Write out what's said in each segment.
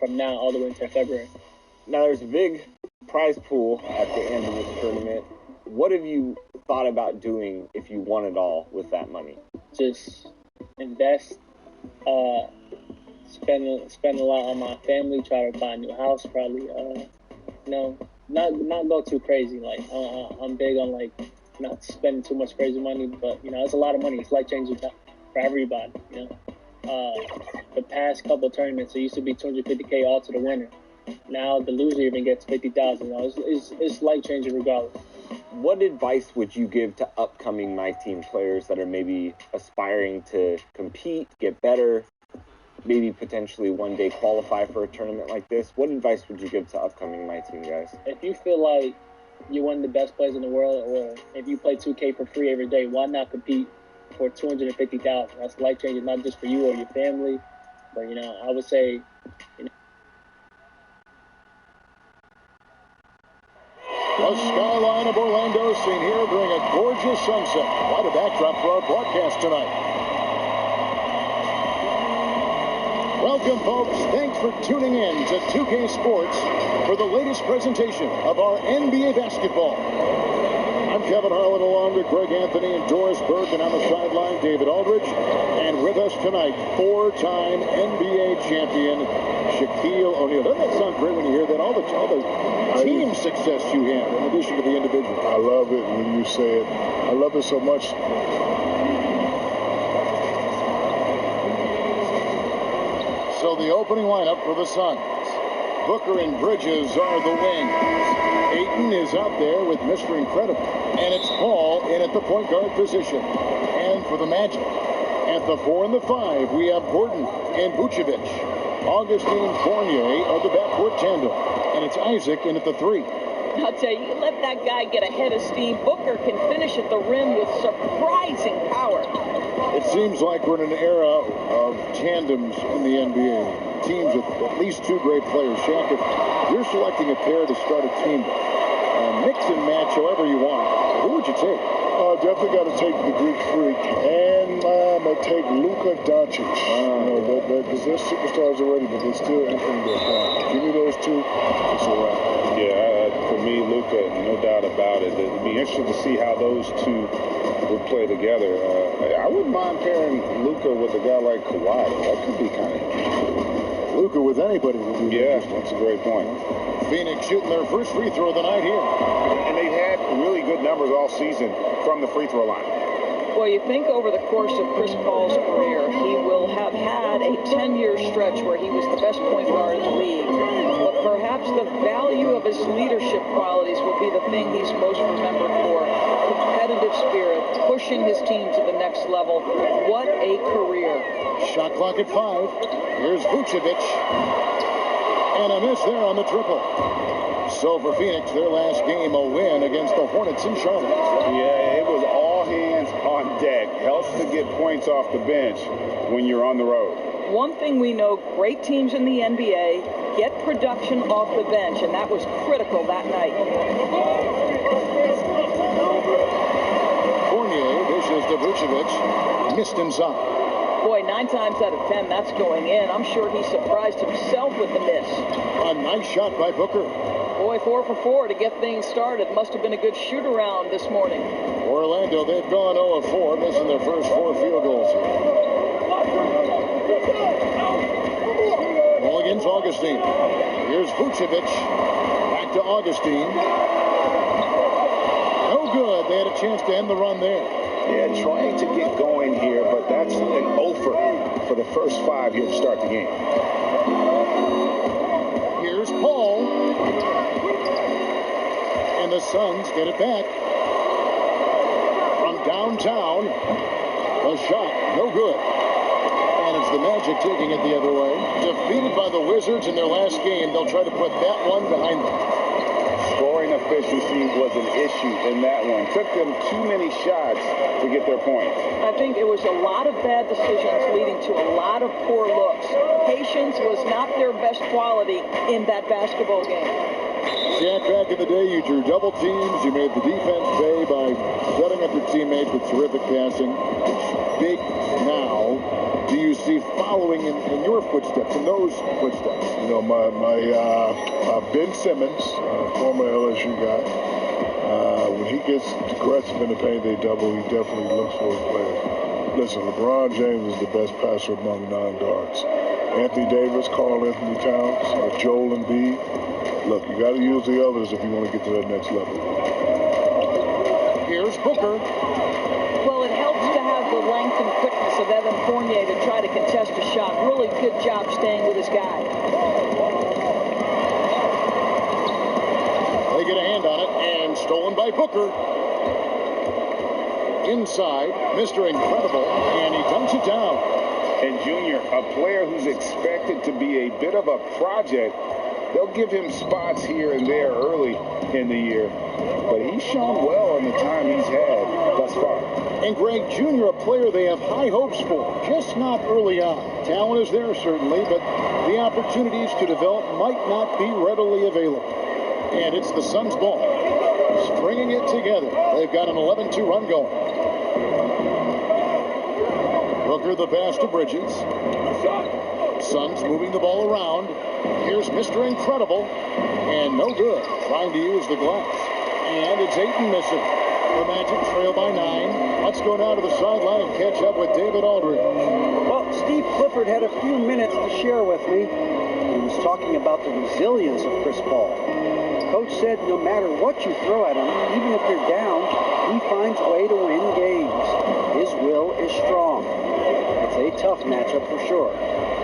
from now all the way until February. Now, there's a big prize pool at the end of this tournament. What have you thought about doing if you won it all with that money? Just invest, spend a lot on my family, try to buy a new house, probably, not go too crazy. Like, I'm big on, like, not spending too much crazy money, but, it's a lot of money. It's life-changing for everybody, The past couple tournaments, it used to be $250K all to the winner. Now the loser even gets $50,000. It's life-changing regardless. What advice would you give to upcoming My Team players that are maybe aspiring to compete, get better, maybe potentially one day qualify for a tournament like this? What advice would you give to upcoming My Team guys? If you feel like you're one of the best players in the world, or if you play 2K for free every day, why not compete for $250,000? That's life-changing, not just for you or your family, but, I would say, The skyline of Orlando seen here during a gorgeous sunset. Quite a backdrop for our broadcast tonight. Welcome, folks. Thanks for tuning in to 2K Sports for the latest presentation of our NBA basketball. I'm Kevin Harlan along with Greg Anthony and Doris Burke, and on the sideline, David Aldridge. And with us tonight, four-time NBA champion Shaquille O'Neal. Doesn't that sound great when you hear that? All the team success you have in addition to the individual. I love it when you say it. I love it so much. So the opening lineup for the Suns. Booker and Bridges are the wings. Ayton is out there with Mr. Incredible. And it's Paul in at the point guard position. And for the Magic, at the 4 and the 5, we have Gordon and Vucevic. Augustine Fournier are the backcourt tandem. And it's Isaac in at the 3. I'll tell you, let that guy get a head of steam. Booker can finish at the rim with surprising power. It seems like we're in an era of tandems in the NBA. Teams with at least two great players. Shaq, if you're selecting a pair to start a team, mix and match however you want, who would you take? Definitely got to take the Greek Freak, and I'm going to take Luka Doncic. Because they're superstars already, but they're still in their prime. Give me those two, it's a wrap. Yeah, for me, Luka, no doubt about it. It'd be interesting to see how those two would play together. I wouldn't mind pairing Luka with a guy like Kawhi. That could be kind of interesting. Luka with anybody would be interesting. That's a great point. Phoenix shooting their first free throw of the night here. And they've had really good numbers all season from the free throw line. Well, you think over the course of Chris Paul's career, he will have had a 10-year stretch where he was the best point guard in the league. But perhaps the value of his leadership qualities will be the thing he's most remembered for. Competitive spirit, pushing his team to the next level. What a career. Shot clock at 5. Here's Vucevic. And a miss there on the triple. So for Phoenix, their last game, a win against the Hornets in Charlotte. Yeah, it was all hands on deck. Helps to get points off the bench when you're on the road. One thing we know, great teams in the NBA get production off the bench, and that was critical that night. Fournier dishes to Vucevic. Missed inside. Boy, 9 times out of 10, that's going in. I'm sure he surprised himself with the miss. A nice shot by Booker. Boy, 4 for 4 to get things started. Must have been a good shoot-around this morning. Orlando, they've gone 0 of 4, missing their first 4 field goals. Ball against Augustine. Here's Vucevic. Back to Augustine. No good. They had a chance to end the run there. Yeah, trying to get going here, but that's an offer for the first 5 here to start the game. Here's Paul. And the Suns get it back. From downtown, a shot, no good. And it's the Magic taking it the other way. Defeated by the Wizards in their last game, they'll try to put that one behind them. Scoring efficiency was an issue in that one. Took them too many shots to get their points. I think it was a lot of bad decisions leading to a lot of poor looks. Patience was not their best quality in that basketball game. Jack, back in the day, you drew double teams. You made the defense pay by setting up your teammates with terrific passing. It's big now. Do you you see following in your footsteps, in those footsteps? You know, my Ben Simmons, former LSU guy, when he gets aggressive in the paint, they double. He definitely looks for his players. Listen, LeBron James is the best passer among non-guards. Anthony Davis, Karl Anthony Towns, Joel Embiid. Look, you got to use the others if you want to get to that next level. Here's Booker. Well, it helps to have the length and quickness of Evan Fournier to try to contest a shot. Really good job staying with his guy. They get a hand on it, and stolen by Booker. Inside, Mr. Incredible, and he dunks it down. And Junior, a player who's expected to be a bit of a project, they'll give him spots here and there early in the year, but he's shown well in the time he's had thus far. And Greg, Jr., a player they have high hopes for, just not early on. Talent is there, certainly, but the opportunities to develop might not be readily available. And it's the Suns' ball. Stringing it together. They've got an 11-2 run going. Booker the pass to Bridges. Suns moving the ball around. Here's Mr. Incredible. And no good. Trying to use the glass. And it's Ayton missing. The Magic trail by 9. Let's go now to the sideline and catch up with David Aldridge. Well, Steve Clifford had a few minutes to share with me. He was talking about the resilience of Chris Paul. Coach said no matter what you throw at him, even if you're down, he finds a way to win games. His will is strong. It's a tough matchup for sure.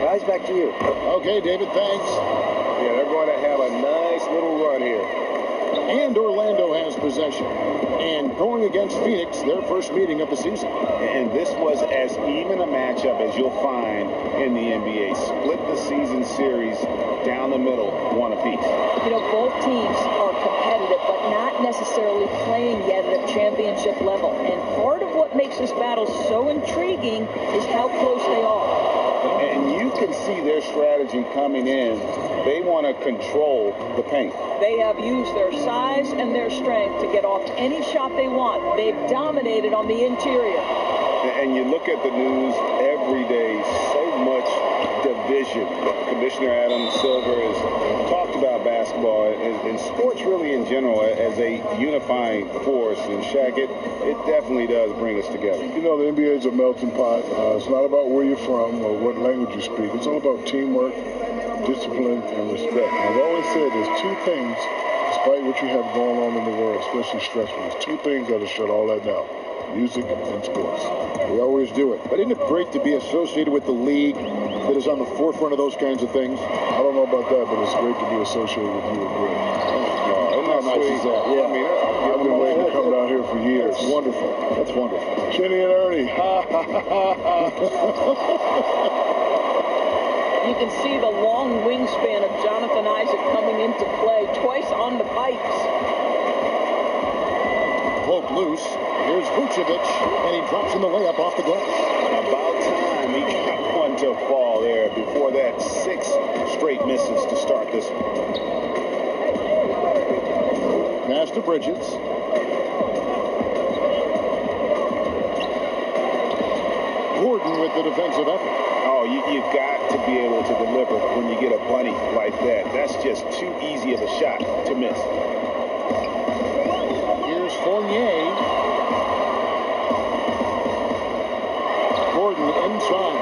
Guys, back to you. Okay, David, thanks. Yeah, they're going to have a nice little run here. And Orlando has possession. And going against Phoenix, their first meeting of the season. And this was as even a matchup as you'll find in the NBA. Split the season series down the middle, one apiece. You know, both teams are competitive, but not necessarily playing yet at a championship level. And part of what makes this battle so intriguing is how close they are. And you can see their strategy coming in. They want to control the paint. They have used their size and their strength to get off any shot they want. They've dominated on the interior. And you look at the news every day, so much division. Commissioner Adam Silver has talked about basketball and sports really in general as a unifying force. And Shaq, it definitely does bring us together. You know, the NBA is a melting pot. It's not about where you're from or what language you speak. It's all about teamwork, discipline, and respect. I've always said there's two things, despite what you have going on in the world, especially stressful, there's two things that'll shut all that down: music and sports. We always do it. But isn't it great to be associated with the league that is on the forefront of those kinds of things? I don't know about that, but it's great to be associated with you and Greg. Isn't that nice as that? Yeah. I mean, I've been waiting to come down here for years. That's wonderful. That's wonderful. Kenny and Ernie. You can see the long wingspan of Jonathan Isaac coming into play twice on the pipes. Poke loose. Here's Vucevic, and he drops in the layup off the glass. About time he got one to fall there. Before that, 6 straight misses to start this one. Pass to Bridges. Gordon with the defensive effort. Oh, you've got to be able to deliver when you get a bunny like that. That's just too easy of a shot to miss. Here's Fournier. Gordon inside.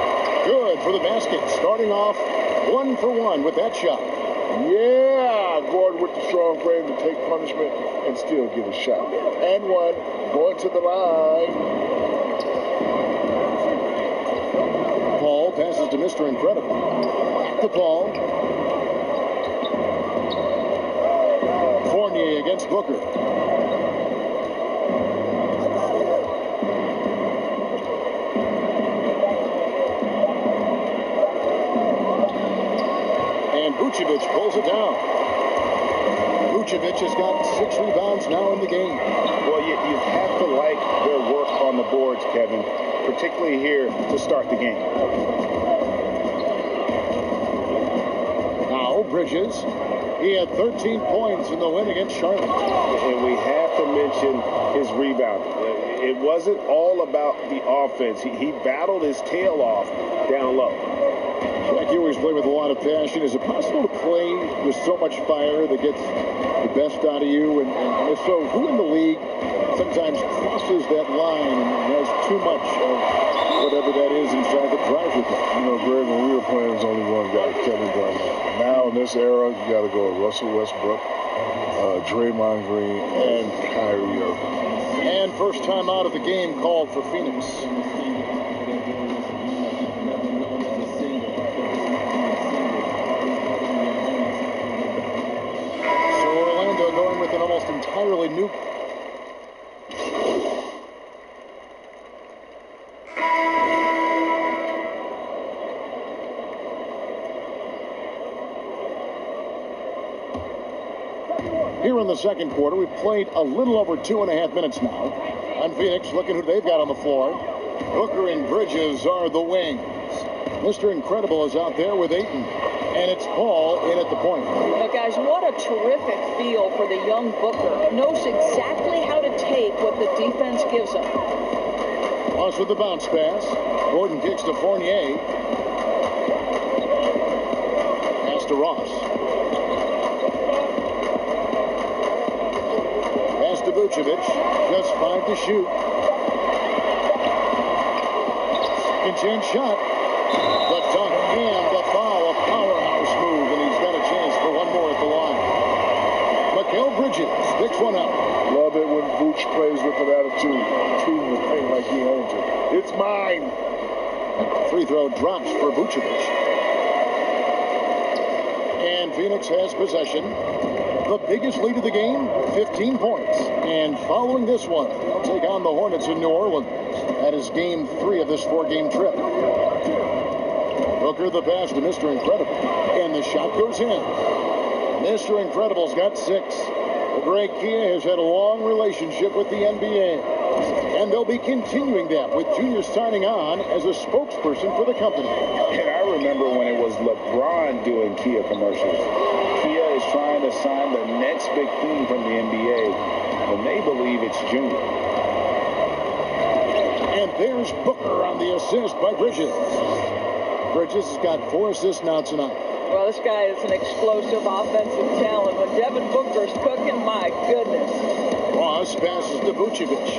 Good for the basket. Starting off 1 for 1 with that shot. Yeah, Gordon with the strong frame to take punishment and still get a shot. And one, going to the line. Paul passes to Mr. Incredible. Back to Paul. Fournier against Booker. And Vucevic pulls it down. Vucevic has got 6 rebounds now in the game. Well, you have to like their work on the boards, Kevin, particularly here to start the game. Now Bridges. He had 13 points in the win against Charlotte. And we have to mention his rebound. It It wasn't all about the offense. He battled his tail off down low. Jack, you always play with a lot of passion. Is it possible to play with so much fire that gets the best out of you? And if so, who in the league sometimes crosses that line and has too much of whatever that is inside the driver car? You know, Greg, when we were playing, there's only one guy, Kevin Garnett. Now, in this era, you got to go with Russell Westbrook, Draymond Green, and Kyrie Irving. And first time out of the game called for Phoenix. So Orlando going with an almost entirely new... Here in the second quarter, we've played a little over 2.5 minutes now. And Phoenix, looking who they've got on the floor. Booker and Bridges are the wings. Mr. Incredible is out there with Ayton. And it's Paul in at the point. But guys, what a terrific feel for the young Booker. Knows exactly how to take what the defense gives him. Ross with the bounce pass. Gordon kicks to Fournier. Pass to Ross. Pass to Vucevic. Just 5 to shoot. Second chance shot. The dunk and the foul. A powerhouse move, and he's got a chance for one more at the line. Mikal Bridges picks one up. Love it when Vooch plays with an attitude, treating the paint like he owns it. It's mine. Free throw drops for Vucevic. And Phoenix has possession. The biggest lead of the game, 15 points. And following this one, they'll take on the Hornets in New Orleans. That is game 3 of this 4-game trip. Booker the pass to Mr. Incredible. And the shot goes in. Mr. Incredible's got 6. Greg Kia has had a long relationship with the NBA. And they'll be continuing that with Junior signing on as a spokesperson for the company. And I remember when it was LeBron doing Kia commercials. Kia is trying to sign the next big thing from the NBA, and they believe it's Junior. And there's Booker on the assist by Bridges. Bridges has got 4 assists now tonight. Well, this guy is an explosive offensive talent. When Devin Booker's cooking, my goodness. Ross passes to Vucevic.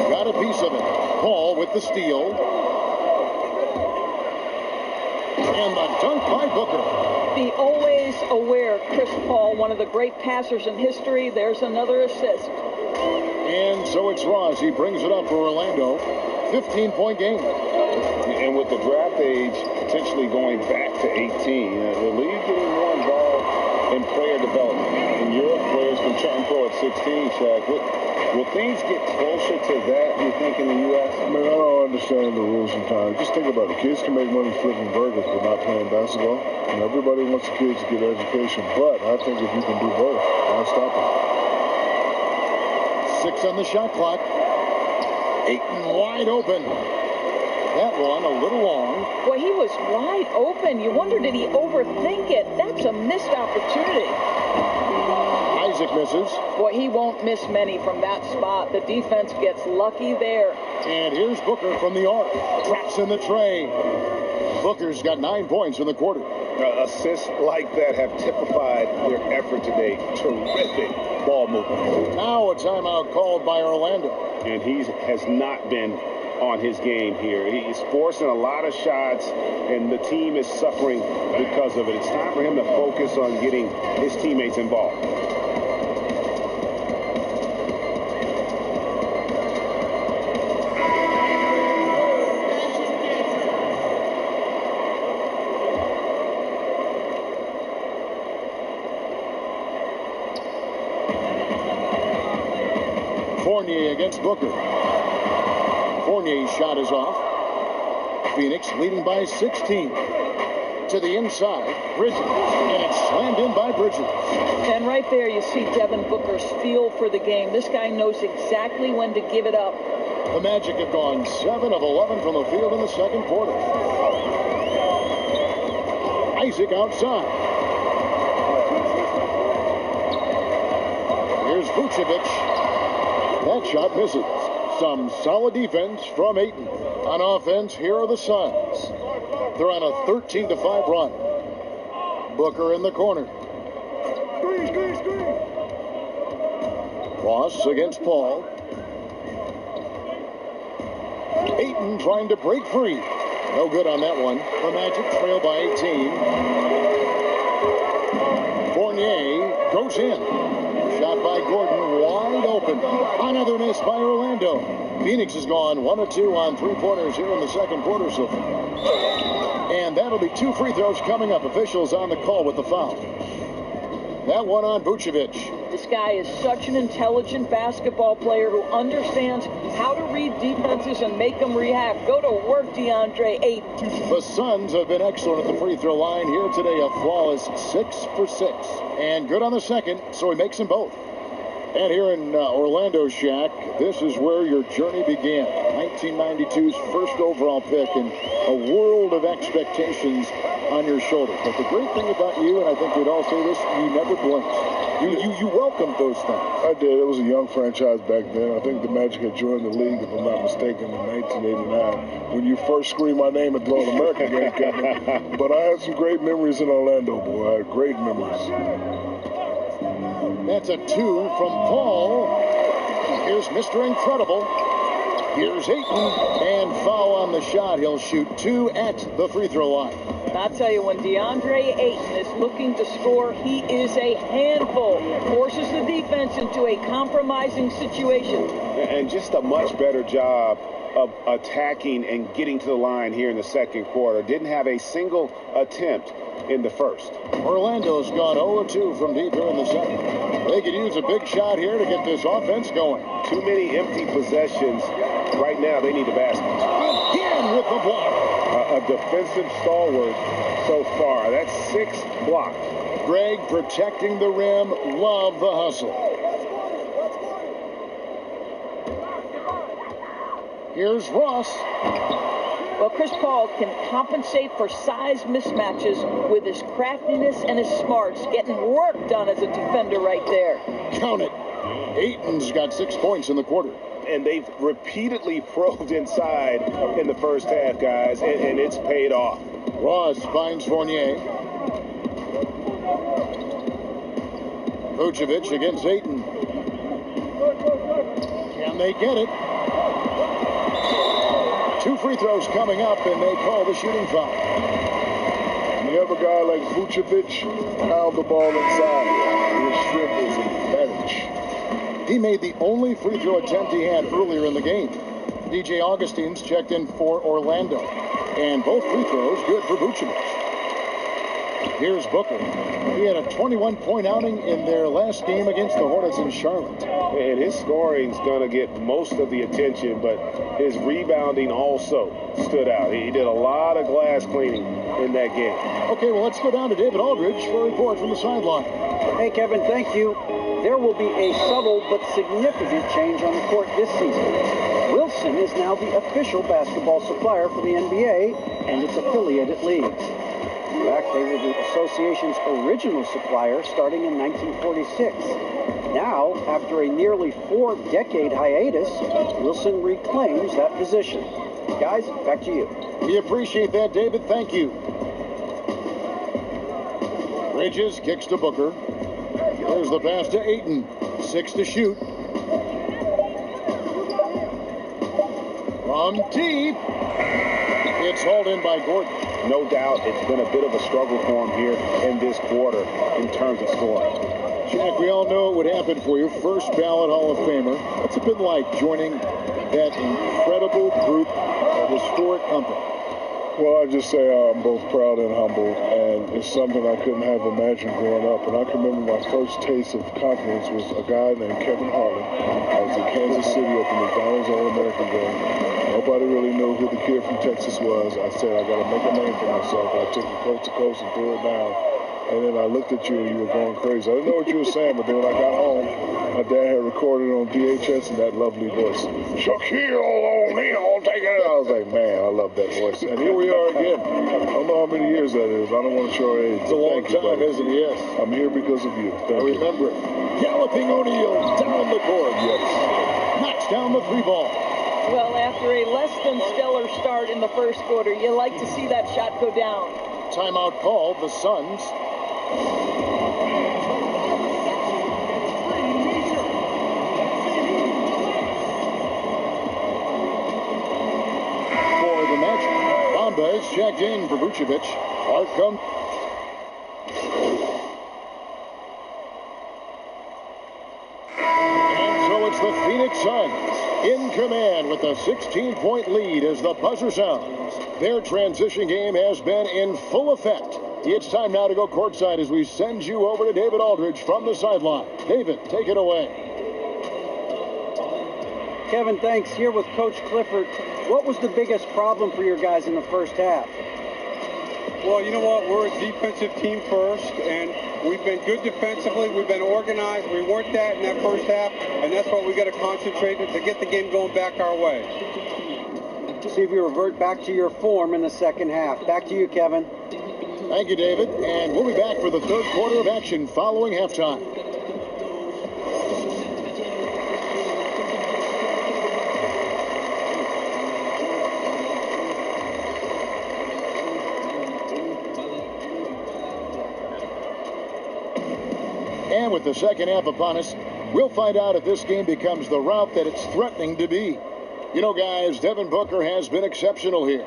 Got a piece of it. Paul with the steal. And the dunk by Booker. The always aware Chris Paul, one of the great passers in history. There's another assist. And so it's Ross. He brings it up for Orlando. 15-point game. And with the draft age potentially going back to 18, the league getting more involved in player development. In Europe, players can turn pro at 16, Shaq. Will things get closer to that, you think, in the U.S.? I mean, I don't understand the rules sometimes. Just think about it. Kids can make money flipping burgers but not playing basketball. And everybody wants the kids to get education. But I think if you can do both, why stop it? 6 on the shot clock. Ayton wide open. That one a little long. Well, he was wide open. You wonder, did he overthink it? That's a missed opportunity. Isaac misses. Boy, he won't miss many from that spot. The defense gets lucky there. And here's Booker from the arc. Traps in the tray. Booker's got 9 points in the quarter. Assists like that have typified their effort today. Terrific ball movement. Now a timeout called by Orlando. And he has not been on his game here. He's forcing a lot of shots, and the team is suffering because of it. It's time for him to focus on getting his teammates involved. Fournier against Booker. Fournier's shot is off. Phoenix leading by 16. To the inside, Bridges. And it's slammed in by Bridges. And right there you see Devin Booker's feel for the game. This guy knows exactly when to give it up. The Magic have gone 7 of 11 from the field in the second quarter. Isaac outside. Vucevic. That shot misses. Some solid defense from Ayton. On offense, here are the Suns. They're on a 13-5 run. Booker in the corner. Ross against Paul. Ayton trying to break free. No good on that one. The Magic trail by 18. Fournier goes in. Shot by Gordon, wide open. Another miss by Orlando. Phoenix has gone 1 of 2 on three-pointers here in the second quarter so far. And that'll be 2 free throws coming up. Officials on the call with the foul. That one on Vucevic. This guy is such an intelligent basketball player who understands how to read defenses and make them react. Go to work, DeAndre Ayton. The Suns have been excellent at the free throw line here today. A flawless 6 for 6. And good on the second, so he makes them both. And here in Orlando, Shaq, this is where your journey began. 1992's first overall pick and a world of expectations on your shoulders. But the great thing about you, and I think we'd all say this, you never blinked. You welcomed those things. I did. It was a young franchise back then. I think the Magic had joined the league, if I'm not mistaken, in 1989. When you first screamed my name at the All-American game, Kevin. But I had some great memories in Orlando, boy. I had great memories. That's a 2 from Paul. Here's Mr. Incredible. Here's Ayton. And foul on the shot. He'll shoot 2 at the free throw line. I'll tell you, when DeAndre Ayton is looking to score, he is a handful. Forces the defense into a compromising situation. And just a much better job of attacking and getting to the line here in the second quarter. Didn't have a single attempt in the first. Orlando's gone 0-2 from deep here in the second. They could use a big shot here to get this offense going. Too many empty possessions. Right now, they need a basket. Again with the block. A defensive stalwart so far. That's 6 blocks. Greg protecting the rim. Love the hustle. Here's Ross. Well, Chris Paul can compensate for size mismatches with his craftiness and his smarts, getting work done as a defender right there. Count it. Ayton's got 6 points in the quarter. And they've repeatedly probed inside in the first half, guys, and it's paid off. Ross finds Fournier. Vucevic against Ayton. Can they get it? 2 free throws coming up, and they call the shooting foul. When you have a guy like Vucevic pound the ball inside, his strength is an advantage. He made the only free throw attempt he had earlier in the game. DJ Augustine's checked in for Orlando. And both free throws good for Vucevic. Here's Booker. He had a 21-point outing in their last game against the Hornets in Charlotte. And his scoring's going to get most of the attention, but his rebounding also stood out. He did a lot of glass cleaning in that game. Okay, well, let's go down to David Aldridge for a report from the sideline. Hey, Kevin, thank you. There will be a subtle but significant change on the court this season. Wilson is now the official basketball supplier for the NBA and its affiliated leagues. In fact, they were the association's original supplier starting in 1946. Now, after a nearly 4-decade hiatus, Wilson reclaims that position. Guys, back to you. We appreciate that, David. Thank you. Bridges kicks to Booker. There's the pass to Ayton. 6 to shoot. From deep. It's hauled in by Gordon. No doubt it's been a bit of a struggle for him here in this quarter in terms of scoring. Jack, we all know it would happen for you. First ballot Hall of Famer. What's it been like joining that incredible group of historic company? Well, I just say I'm both proud and humbled, and it's something I couldn't have imagined growing up. And I can remember my first taste of confidence was a guy named Kevin Harlan. I was in Kansas City at the McDonald's All-American game. Nobody really knew who the kid from Texas was. I said, I got to make a name for myself. And I took it coast to coast and threw it down. And then I looked at you and you were going crazy. I didn't know what you were saying, but then when I got home, my dad had recorded on PHX in that lovely voice, Shaquille O'Neal taking it. I was like, man, I love that voice. And here we are again. I don't know how many years that is. I don't want to show our age. It's a long time, isn't it? Yes. I'm here because of you. I remember it. Galloping O'Neal down the court. Yes. Knocks down the 3-ball. Well, after a less than stellar start in the first quarter, you like to see that shot go down. Timeout called, the Suns. For the Magic, Bamba is checked in for Vucevic. Hart comes. And so it's the Phoenix Suns in command with a 16-point lead as the buzzer sounds. Their transition game has been in full effect. It's time now to go courtside as we send you over to David Aldridge from the sideline. David, take it away. Kevin, thanks. Here with Coach Clifford. What was the biggest problem for your guys in the first half? Well, you know what? We're a defensive team first, and we've been good defensively. We've been organized. We weren't that in that first half, and that's what we got to concentrate on to get the game going back our way. See if you revert back to your form in the second half. Back to you, Kevin. Thank you, David. And we'll be back for the third quarter of action following halftime. And with the second half upon us, we'll find out if this game becomes the route that it's threatening to be. You know, guys, Devin Booker has been exceptional here.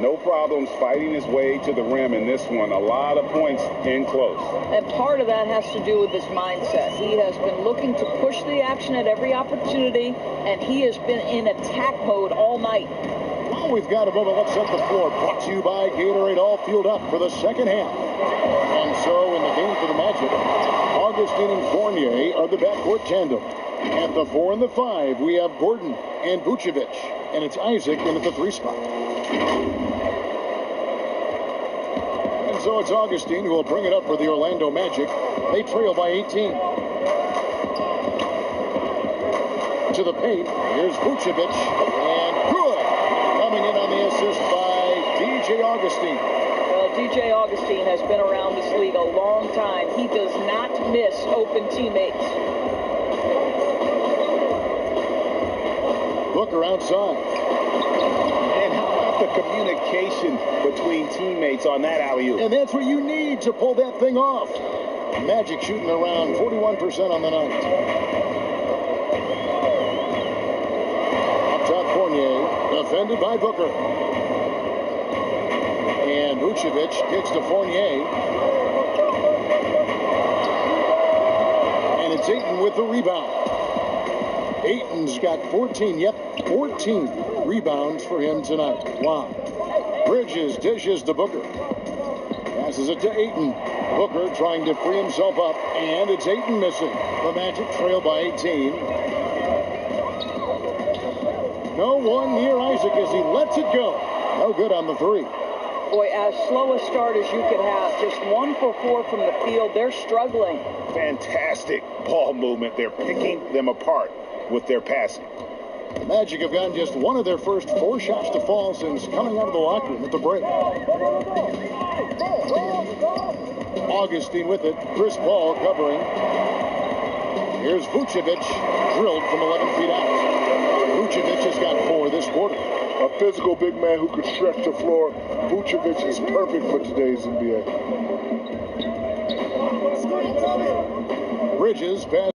No problems fighting his way to the rim in this one. A lot of points in close. And part of that has to do with his mindset. He has been looking to push the action at every opportunity, and he has been in attack mode all night. Well, we've got a moment. Let's set the floor. Brought to you by Gatorade, all fueled up for the second half. And so in the game for the Magic, Augustine and Fournier are the backcourt tandem. At the 4 and the 5, we have Gordon and Vucevic, and it's Isaac in at the 3 spot. And so it's Augustine who will bring it up for the Orlando Magic. They trail by 18. To the paint, here's Vucevic, and good! Coming in on the assist by DJ Augustine. Well, DJ Augustine has been around this league a long time. He does not miss open teammates. Booker outside. And how about the communication between teammates on that alley-oop? And that's what you need to pull that thing off. Magic shooting around 41% on the night. Up top, Fournier, defended by Booker. And Vucevic kicks to Fournier. And it's Ayton with the rebound. Ayton's got 14 rebounds for him tonight. Wow. Bridges dishes to Booker. Passes it to Ayton. Booker trying to free himself up, and it's Ayton missing. The Magic trail by 18. No one near Isaac as he lets it go. No good on the 3. Boy, as slow a start as you could have. Just 1 for 4 from the field. They're struggling. Fantastic ball movement. They're picking them apart with their passing. The Magic have gotten just one of their first 4 shots to fall since coming out of the locker room at the break. Augustine with it. Chris Paul covering. Here's Vucevic, drilled from 11 feet out. Vucevic has got 4 this quarter. A physical big man who could stretch the floor. Vucevic is perfect for today's NBA. Bridges pass.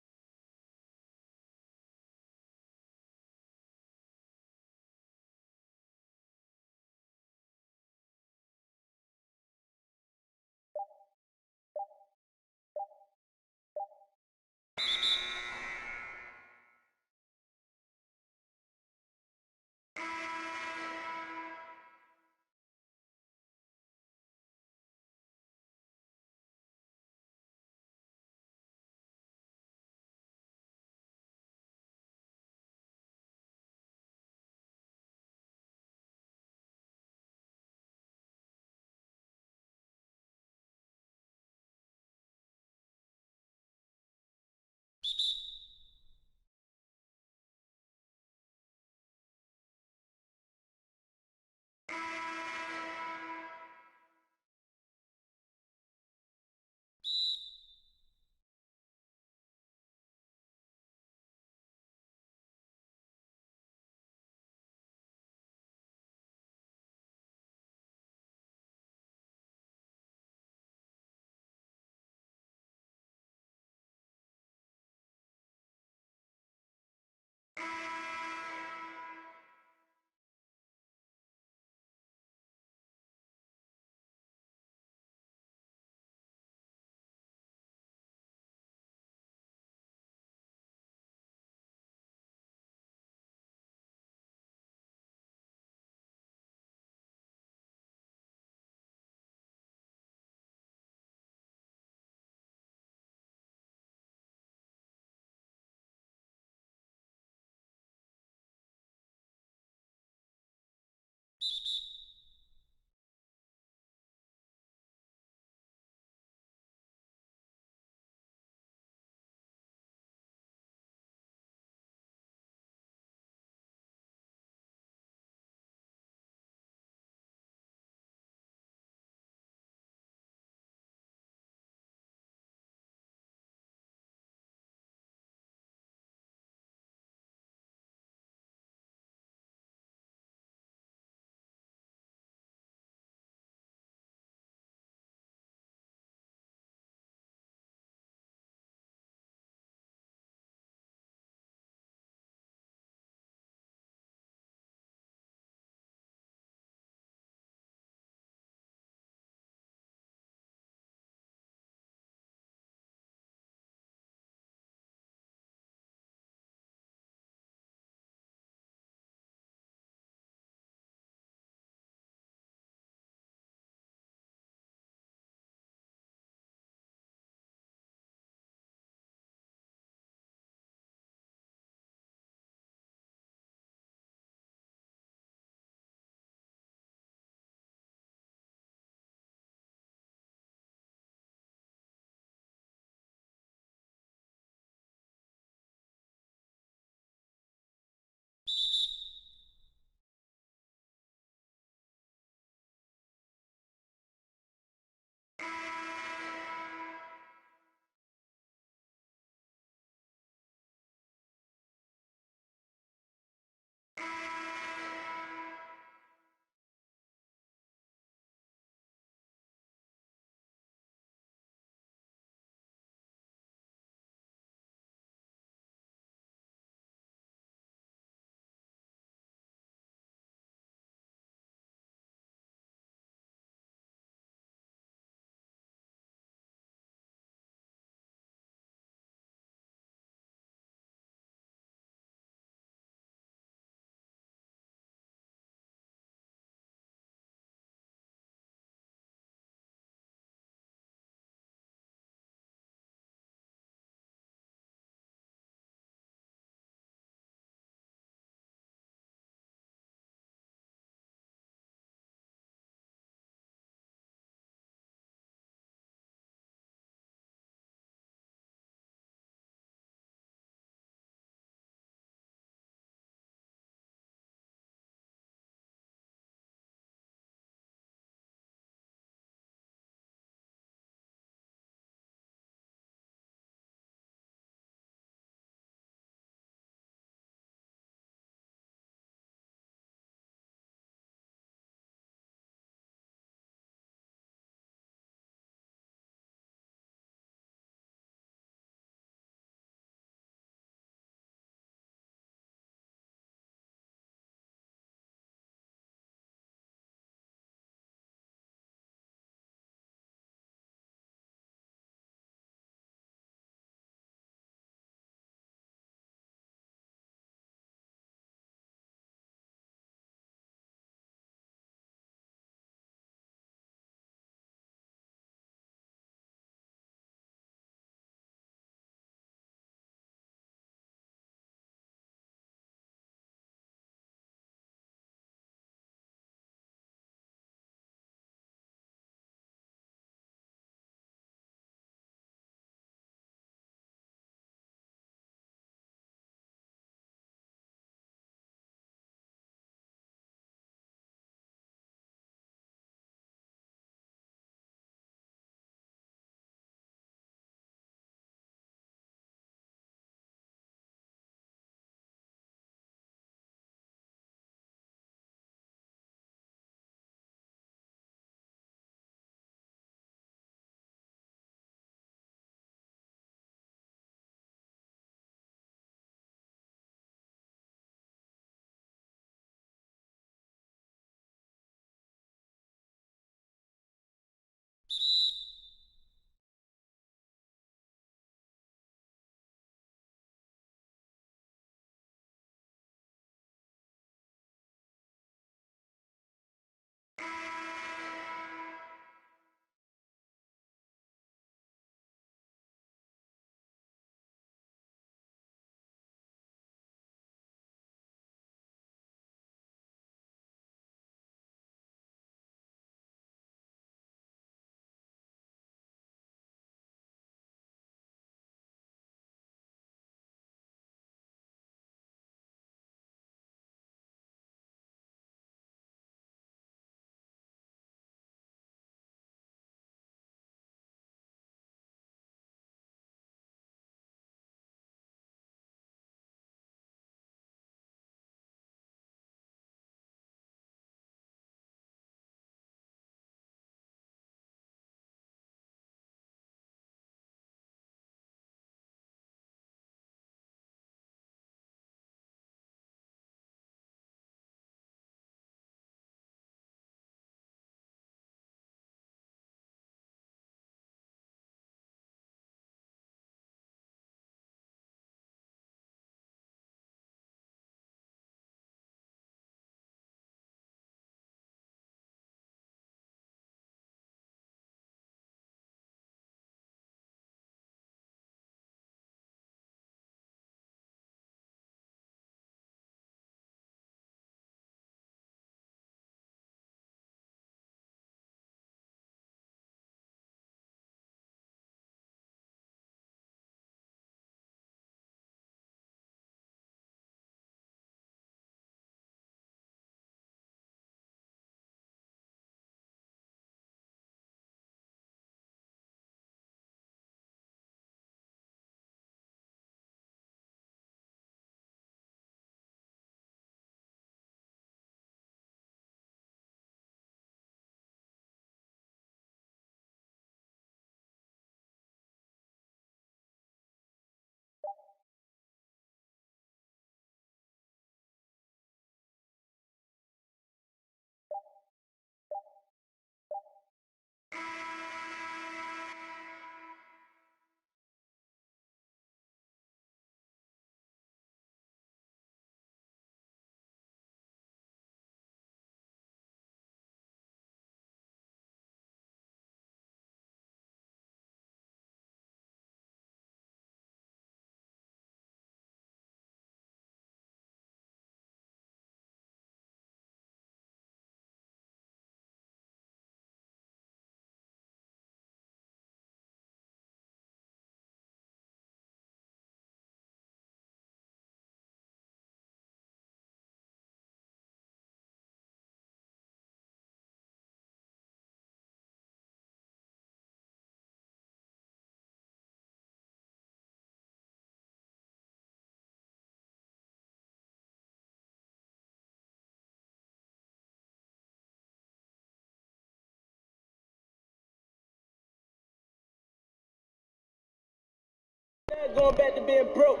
ain't going back to being broke.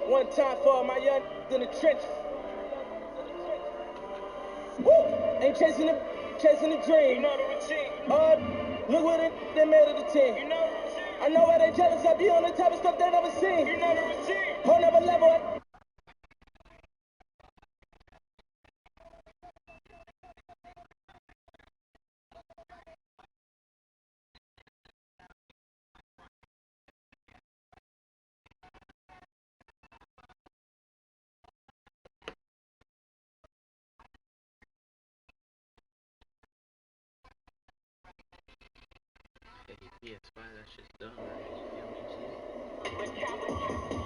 One time for all my young in the trenches. Woo! Ain't chasing the dream. You know the routine. Look what they made of the team. You know the routine. I know why they jealous. I be on the type of stuff they never seen. You know the routine. Whole nother level. PS5, that shit's done already. You feel me, G?